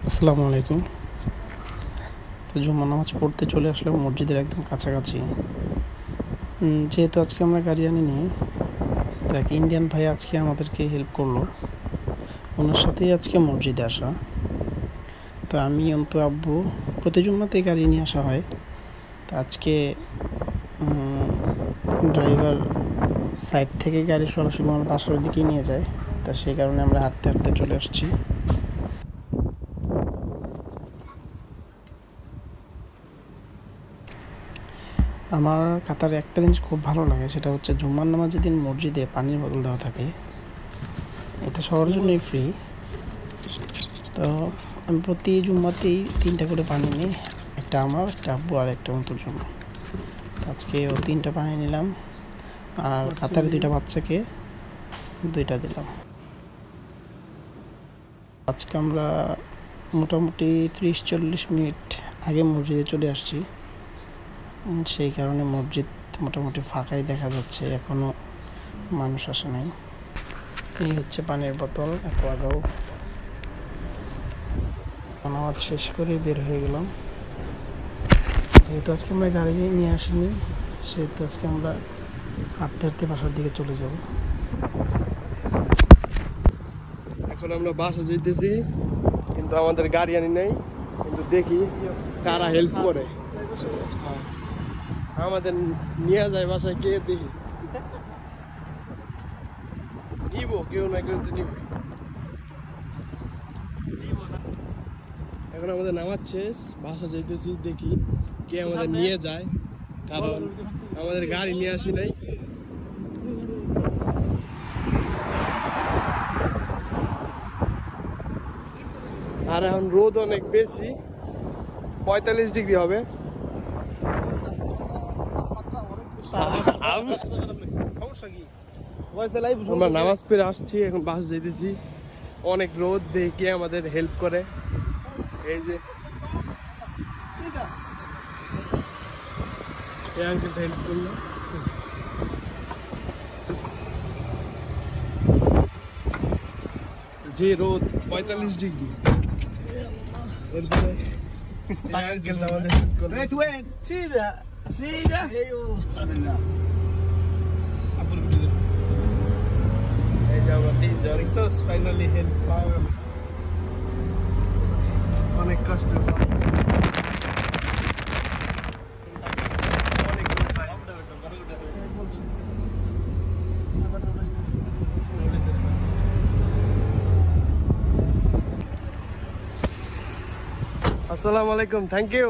আসসালামু আলাইকুম। তো জুম্মা নামাজ পড়তে চলে আসলাম মসজিদের একদম কাছাকাছি। যেহেতু আজকে আমরা গাড়ি আনিনি, তো এক ইন্ডিয়ান ভাই আজকে আমাদেরকে হেল্প করলো। ওনার সাথেই আজকে মসজিদে আসা। তো আমি অন্তু আব্বু প্রতি জুম্মাতেই গাড়ি নিয়ে আসা হয়। তো আজকে ড্রাইভার সাইড থেকে গাড়ি সরাসরি আমার বাসার দিকেই নিয়ে যায়। তা সেই কারণে আমরা হাঁটতে হাঁটতে চলে আসছি। আমার কাতারে একটা জিনিস খুব ভালো লাগে, সেটা হচ্ছে জুম্মার নামাজের দিন মসজিদে পানির বোতল দেওয়া থাকে। এটা সবার জন্যই ফ্রি। তো আমি প্রতি জুম্মাতেই 3টা করে পানি নিই, একটা আমার, একটা আব্বু আর একটা অন্তুর জন্য। আজকে 3টা পানি নিলাম, আর কাতারে 2টা বাচ্চাকে 2টা দিলাম। আজকে আমরা মোটামুটি 30-40 মিনিট আগে মসজিদে চলে আসছি। সেই কারণে মসজিদ মোটামুটি ফাঁকাই দেখা যাচ্ছে, এখনও মানুষ আসে নাই। এই হচ্ছে পানির বোতল, অ্যাকোয়াগার্ড। নামাজ শেষ করে বের হয়ে গেলাম। যেহেতু আজকে আমরা গাড়ি নিয়ে আসিনি, সেহেতু আজকে আমরা হাঁটতে হাঁটতে বাসার দিকে চলে যাব। এখন আমরা বাসা যেতেছি, কিন্তু আমাদের গাড়ি আনি নাই। কিন্তু দেখি কারা হেল্প করে, আমাদের নিয়ে যায় বাসায়, কে দেখি নিব, কেউ না কেউ তো নিব। এখন আমাদের নামাজ শেষ, বাসা যেতেছি, দেখি কে আমাদের নিয়ে যায়, কারণ আমাদের গাড়ি নিয়ে আসি নাই। আর এখন রোদ অনেক বেশি, 45 ডিগ্রি হবে। আমরা নামাজ পড়ে আসছি, এখন বাস যেতেছি। অনেক রোদ, দেখে আমাদের হেল্প করে। এই যে এই আঙ্কেলটা হেল্প করলো। যে রোদ 45 ডিগ্রি, এরপরে এই আঙ্কেলটা আমাদের হেল্প করলো। এই যে আমরা 3 জন ফাইনালি হেল্প পাওয়া, অনেক কষ্ট। আসসালামু আলাইকুম, থ্যাংক ইউ।